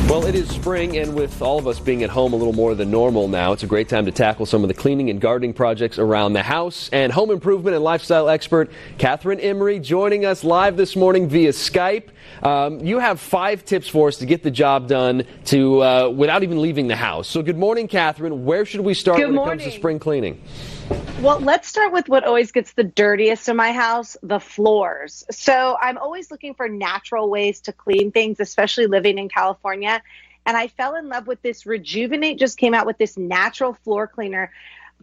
Well, it is spring, and with all of us being at home a little more than normal now, it's a great time to tackle some of the cleaning and gardening projects around the house. And home improvement and lifestyle expert Kathryn Emery joining us live this morning via Skype. You have 5 tips for us to get the job done without even leaving the house. So good morning, Kathryn. Where should we start when it comes to spring cleaning? Well, let's start with what always gets the dirtiest in my house, the floors. So I'm always looking for natural ways to clean things, especially living in California. And I fell in love with this. Rejuvenate just came out with this natural floor cleaner.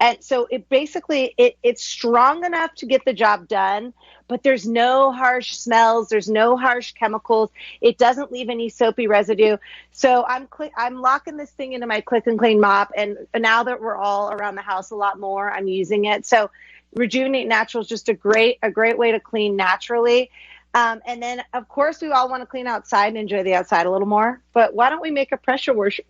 And so it basically, it's strong enough to get the job done, but there's no harsh smells. There's no harsh chemicals. It doesn't leave any soapy residue. So I'm locking this thing into my Click and Clean mop. And now that we're all around the house a lot more, I'm using it. So Rejuvenate Natural is just a great way to clean naturally. And then, of course, we all want to clean outside and enjoy the outside a little more. But why don't we make a pressure washer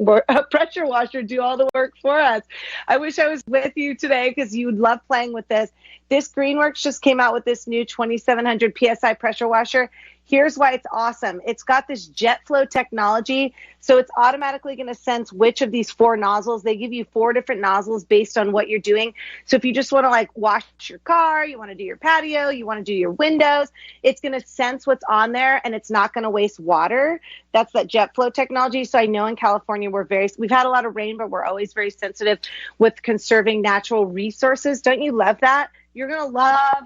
do all the work for us? I wish I was with you today because you would love playing with this. This Greenworks just came out with this new 2700 PSI pressure washer. Here's why it's awesome. It's got this jet flow technology, so it's automatically going to sense which of these 4 nozzles. They give you 4 different nozzles based on what you're doing. So if you just want to wash your car, you want to do your patio, you want to do your windows, it's going to sense what's on there, and it's not going to waste water. That's that jet flow technology. So I know in California we've had a lot of rain, but we're always very sensitive with conserving natural resources. Don't you love that? You're going to love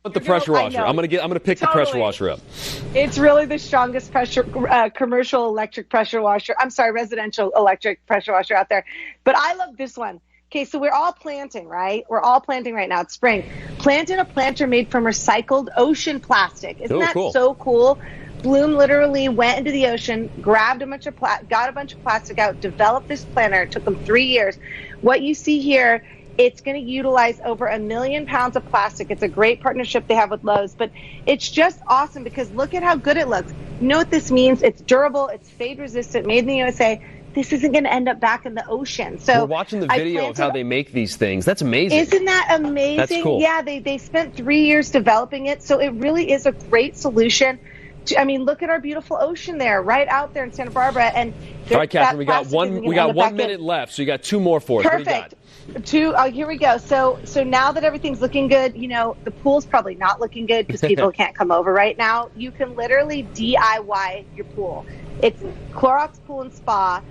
the pressure washer. I'm gonna pick the pressure washer up. It's really the strongest commercial electric pressure washer. I'm sorry, residential electric pressure washer out there. But I love this one. Okay, so we're all planting, right? We're all planting right now. It's spring. Planted a planter made from recycled ocean plastic. Isn't that cool? So cool? Bloom literally went into the ocean, grabbed got a bunch of plastic out, developed this planter. It took them 3 years. What you see here, it's going to utilize over 1 million pounds of plastic. It's a great partnership they have with Lowe's, but it's just awesome because look at how good it looks. You know what this means? It's durable, it's fade resistant, made in the USA. This isn't going to end up back in the ocean. So we're watching the video of how they make these things. That's amazing. Isn't that amazing? That's cool. Yeah, they spent 3 years developing it, so it really is a great solution. Look at our beautiful ocean there, right out there in Santa Barbara. And all right, Kathryn, we got 1 minute left, so you got 2 more for us. Perfect. Here we go. So now that everything's looking good, the pool's probably not looking good because people can't come over right now. You can literally DIY your pool. It's Clorox Pool and Spa.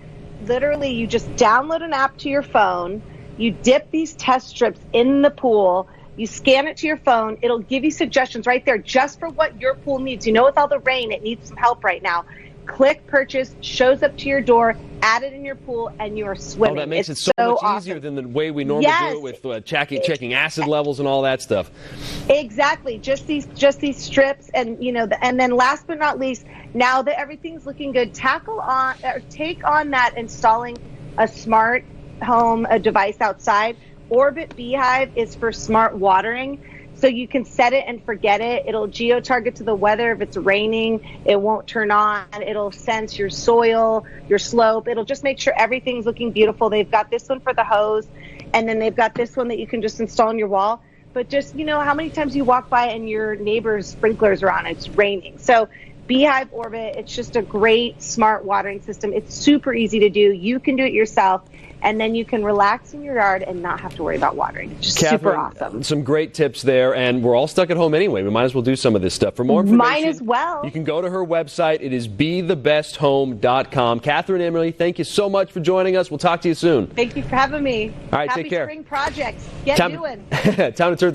Literally, you just download an app to your phone. You dip these test strips in the pool. You scan it to your phone. It'll give you suggestions right there just for what your pool needs. With all the rain, it needs some help right now. Click purchase, shows up to your door, add it in your pool, and you're swimming. Oh, that makes it so much easier than the way we normally do it with checking acid levels and all that stuff. Exactly. Just these strips, and and then last but not least, now that everything's looking good, take on that installing a smart home device outside. Orbit Beehive is for smart watering. So you can set it and forget it. It'll geo-target to the weather. If it's raining, it won't turn on. It'll sense your soil, your slope. It'll just make sure everything's looking beautiful. They've got this one for the hose, and then they've got this one that you can just install on your wall. But just, how many times you walk by and your neighbor's sprinklers are on, it's raining. So Beehive Orbit, it's just a great smart watering system. It's super easy to do. You can do it yourself. And then you can relax in your yard and not have to worry about watering. It's just super awesome. Some great tips there, and we're all stuck at home anyway. We might as well do some of this stuff. For more information, might as well. You can go to her website. It is BeTheBestHome.com. Kathryn Emery, thank you so much for joining us. We'll talk to you soon. Thank you for having me. All right, take care. Happy spring projects. Get doing. Time to turn